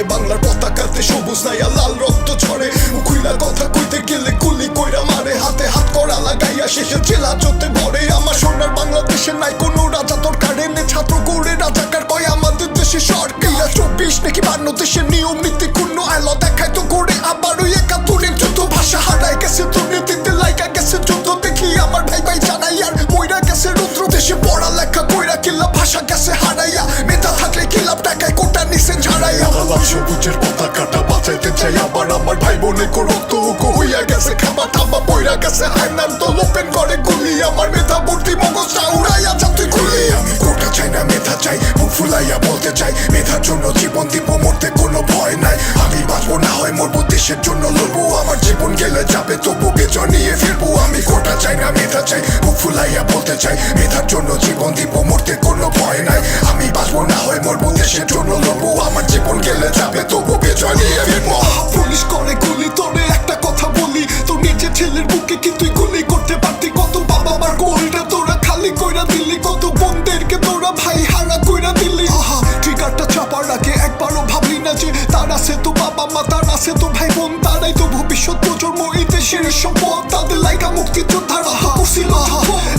বাংলার পতাকাতে সবুজ নাই আর লাল রক্ত ঝরে খুইলা কথা কইতে গেলে গুলি কইরা মারে হাতে হাত করা লাগাইয়া শেষে জেলা চোতে ভরে আমার সোনার বাংলাদেশে নাই কোনো রাজা তোর কারেনে ছাত্র গৌড়ে রাজাকার কয় আমাদের দেশে সরকার 24 নাকি 52 দেশের নিয়ম নীতি ক্ষুণ্ণ আলো দেখায় তো গড়ে আবার ওই একাত্তরের যুদ্ধ ভাষা হারায় গেছে দুর্নীতিতে লাইকা গেছে যুদ্ধ দেখি আমার ভাই ভাই জানাই আর মইরা গেছে রুদ্র দেশে পড়ালেখা কইরা কিল্লা ভাষা গেছে হারাইয়া মেধা থাকলে কিলাপ টাকায় কোটা নিচে ঝাড়াইয়া লাল সবুজের পতাকাটা বাঁচাইতে চাই আবার আমার ভাই বোনে রক্ত হইয়া গেছে খাবার থাবা পইরা গেছে আয়নার দল ওপেন করে গুলি আমার মেধা ভর্তি মগজটা উড়াইয়া যাতে খুলি আমি কোটা চাই না মেধা চাই মুখ ফুলাইয়া বলতে চাই মেধার জন্য জীবন দিব মরতে কোনো ভয় নাই আমি বাঁচবো না হয় মরবো দেশের জন্য লড়বো আমার জীবন গেলে যাবে তবু বেচর নিয়ে ফিরবো আমি কোটা চাই না মেধা চাই মুখ ফুলাইয়া বলতে চাই মেধার জন্য জীবন দিব মরতে কোনো ভয় নাই আমি বাঁচবো না হয় মরবো দেশের জন্য লড়বো আমার জীবন গেলে যাবে তবু বেচর নিয়ে ফিরবো পুলিশ করে গুলি তোরে একটা কথা বলি তোর নিজের ছেলের বুকে কি তুই গুলি করতে পারতি কত বাবা আমার গোলটা তোরা খালি কইরা দিলি কত বোনদেরকে তোরা ভাই হারা কইরা দিলি আহা ট্রিগারটা চাপার আগে একবারও ভাবলি না যে তার আছে তো বাবা মা তার আছে তো ভাই বোন তারাই তো ভবিষ্যৎ প্রজন্ম এই দেশের সম্পদ তাদের লাইকা মুক্তিযোদ্ধারা করছিল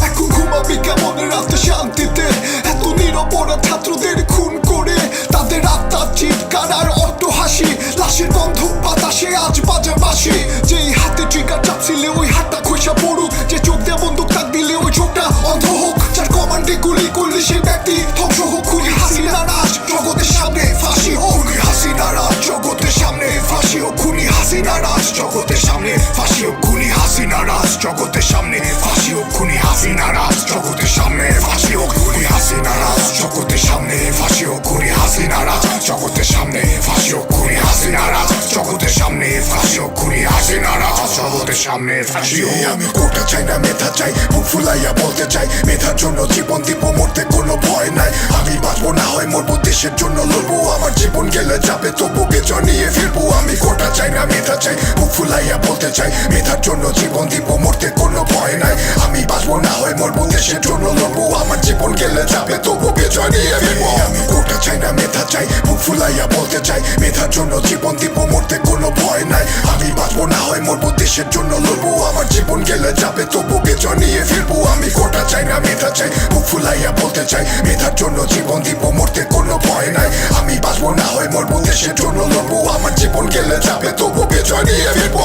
এখন ঘুমাবি কেমন রাতে শান্তিতে এত নিরপরাধ ছাত্রদের খুন করে তাদের আত্মার চিৎকার আর অট্ট হাসি লাশের গন্ধ বাতাসে আজ বাজে বাসি যেই হাতে ট্রিগার চাপছিলে ওই হাতটা খসা পড়ুক যে চোখ দিয়ে বন্দুক তাক দিলে ওই চোখটা অন্ধ হোক যার কমান্ডে গুলি করলে সেই ব্যক্তি ধ্বংস হোক খুনি হাসিনা রাজ জগতের সামনে ফাঁসি হোক খুনি হাসিনা রাজ জগতের সামনে ফাঁসি হোক খুনি হাসিনা রাজ জগতের সামনে ফাঁসি হোক খুনি হাসিনা রাজ জগতের সামনে ফাঁসি হোক খুনি হাসিনা রাজ জগতের সামনে ফাঁসি হোক খুনি হাসিনা রাজ জগতের সামনে ফাঁসি হোক খুনি হাসিনা রাজ জগতের সামনে ফাঁসি হোক খুনি হাসিনা রাজ জগতের সামনে ফাঁসি হোক খুনি হাসিনা রাজ জগতের সামনে ফাঁসি হোক আমি কোটা চাই না মেধা চাই মুখ ফুলাইয়া বলতে চাই মেধার জন্য জীবন দিব মরতে কোনো ভয় নাই আমি বাঁচবো না হয় মরবো দেশের জন্য লড়বো আমার জীবন গেলে যাবে তবু বেচর নিয়ে ফিরবো আমি কোটা চাই না মেধা চাই মুখ ফুলাইয়া বলতে চাই মেধার জন্য জীবন দিব মরতে কোনো ভয় নাই আমি বাঁচবো না হয় মরবো দেশের জন্য লড়বো আমার জীবন গেলে যাবে তবু বেচর নিয়ে ফিরবো আমি কোটা চাই না মেধা চাই মুখ ফুলাইয়া বলতে চাই মেধার জন্য জীবন দিব মরতে কোনো ভয় নাই আমি বাঁচবো না হয় মরবো দেশের জন্য লড়বো আমার জীবন গেলে যাবে তবু বেচর নিয়ে ফিরবো আমি কোটা চাই না মেধা চাই মুখ ফুলাইয়া বলতে চাই মেধার জন্য জীবন দিব মরতে কোনো ভয় নাই আমি বাঁচবো না হয় মরবো দেশের জন্য লড়বো আমার জীবন গেলে যাবে তবু বেচর নিয়ে ফিরবো